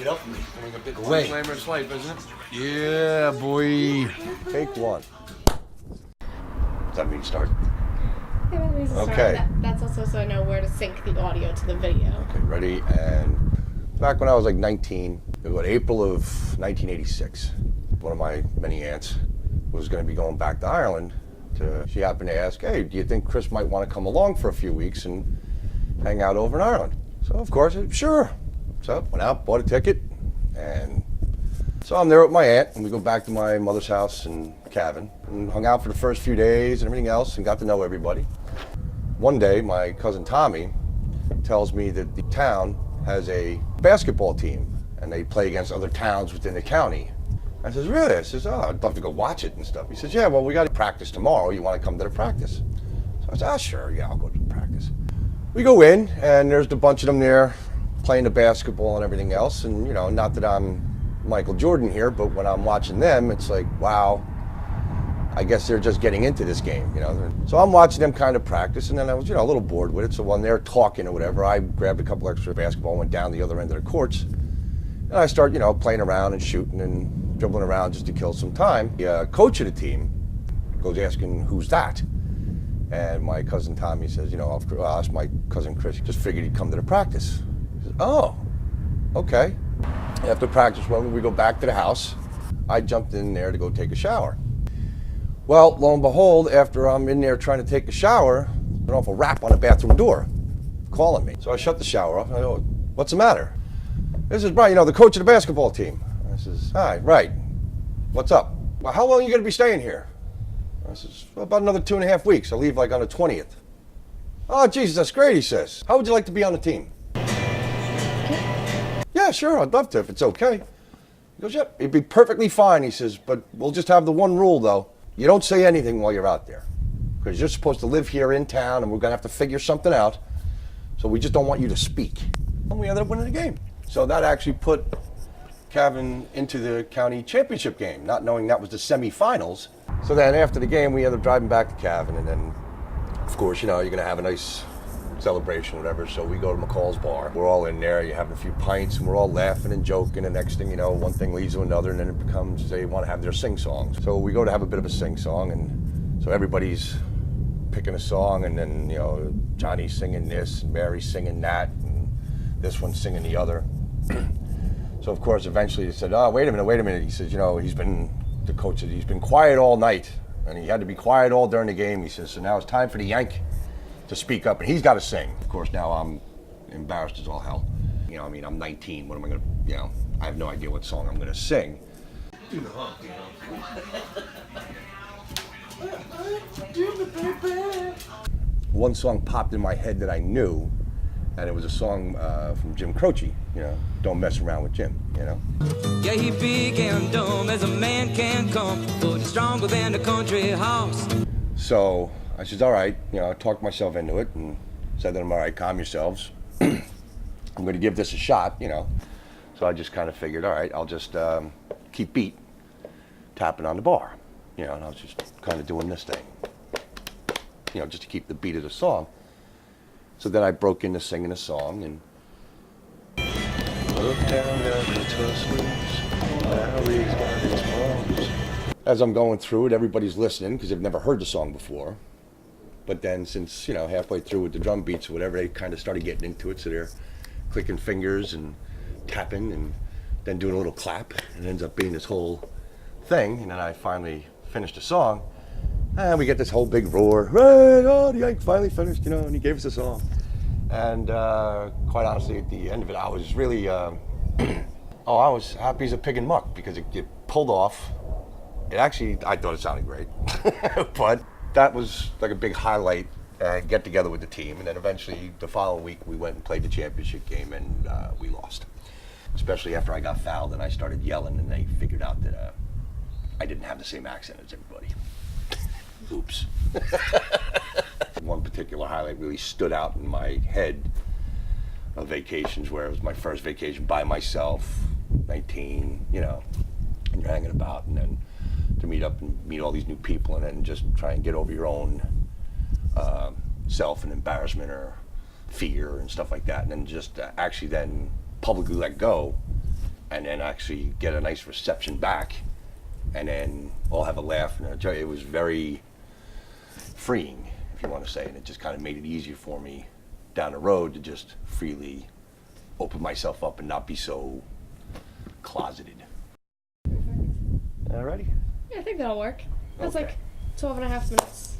Get up from me. Only a big Away. glamorous life, isn't it? Yeah, boy. Take one. Does that mean start? Yeah, that means it's Okay. starting. That's also so I know where to sync the audio to the video. Okay, ready? And back when I was like 19, it was April of 1986. One of my many aunts was going to be going back to Ireland. She happened to ask, hey, do you think Chris might want to come along for a few weeks and hang out over in Ireland? So, of course, sure. So, went out, bought a ticket, and so I'm there with my aunt, and we go back to my mother's house in Cavan, and hung out for the first few days and everything else, and got to know everybody. One day, my cousin Tommy tells me that the town has a basketball team, and they play against other towns within the county. I says, really? I says, oh, I'd love to go watch it and stuff. He says, yeah, well, we got to practice tomorrow. You want to come to the practice? So I said, oh, sure, yeah, I'll go to the practice. We go in, and there's a bunch of them there playing the basketball and everything else. And, you know, not that I'm Michael Jordan here, but when I'm watching them, it's like, wow, I guess they're just getting into this game, you know. So I'm watching them kind of practice, and then I was, you know, a little bored with it. So when they're talking or whatever, I grabbed a couple extra basketball, went down the other end of the courts, and I start, you know, playing around and shooting and dribbling around just to kill some time. The coach of the team goes asking, who's that? And my cousin Tommy says, you know, I'll ask my cousin Chris. Just figured he'd come to the practice. He says, oh, okay. After practice, when we go back to the house, I jumped in there to go take a shower. Well, lo and behold, after I'm in there trying to take a shower, an awful rap on the bathroom door, calling me. So I shut the shower off, and I go, what's the matter? This is Brian, you know, the coach of the basketball team. I says, hi, right. What's up? Well, how long are you going to be staying here? I says, well, about another 2.5 weeks. I'll leave like on the 20th. Oh, Jesus, that's great, he says. How would you like to be on the team? Yeah, sure, I'd love to if it's okay. He goes, yep, it'd be perfectly fine, he says, but we'll just have the one rule, though. You don't say anything while you're out there, because you're supposed to live here in town, and we're going to have to figure something out, so we just don't want you to speak. And we ended up winning the game. So that actually put Cavan into the county championship game, not knowing that was the semifinals. So then after the game, we ended up driving back to Cavan, and then, of course, you know, you're going to have a nice celebration, whatever, so we go to McCall's bar. We're all in there, you have a few pints, and we're all laughing and joking, and next thing you know, one thing leads to another, and then it becomes they want to have their sing-songs. So we go to have a bit of a sing-song, and so everybody's picking a song, and then, you know, Johnny's singing this, and Mary's singing that, and this one's singing the other. So, of course, eventually he said, oh, wait a minute. He says, you know, he's been quiet all night, and he had to be quiet all during the game. He says, so now it's time for the Yank to speak up, and he's got to sing. Of course, now I'm embarrassed as all hell. You know, I mean, I'm 19. What am I going to, you know, I have no idea what song I'm going to sing. Do the hump, you know. One song popped in my head that I knew, and it was a song from Jim Croce, you know, Don't Mess Around with Jim, you know. Yeah, he big and dumb as a man can come, but he's stronger than a country house. So I said, all right, you know, I talked myself into it and said that I'm all right, calm yourselves. I'm going to give this a shot, you know. So I just kind of figured, all right, I'll just keep beat, tapping on the bar, you know, and I was just kind of doing this thing, you know, just to keep the beat of the song. So then I broke into singing a song, and look down the tussles, valleys by these palms. As I'm going through it, everybody's listening because they've never heard the song before. But then since, you know, halfway through with the drum beats or whatever, they kind of started getting into it, so they're clicking fingers and tapping and then doing a little clap, and it ends up being this whole thing. And then I finally finished the song, and we get this whole big roar, right, oh, the Yank finally finished, you know, and he gave us a song. And quite honestly, at the end of it, I was really, I was happy as a pig in muck, because it pulled off. It actually, I thought it sounded great, but that was like a big highlight, get together with the team. And then eventually the following week we went and played the championship game, and we lost. Especially after I got fouled and I started yelling, and they figured out that I didn't have the same accent as everybody. Oops. One particular highlight really stood out in my head of vacations, where it was my first vacation by myself, 19, you know, and you're hanging about, and then to meet up and meet all these new people, and then just try and get over your own self and embarrassment or fear and stuff like that, and then just actually then publicly let go and then actually get a nice reception back, and then all have a laugh. And it was very freeing, if you want to say, and it just kind of made it easier for me down the road to just freely open myself up and not be so closeted. All righty? Yeah, I think that'll work. That's Okay. like 12 and a half minutes.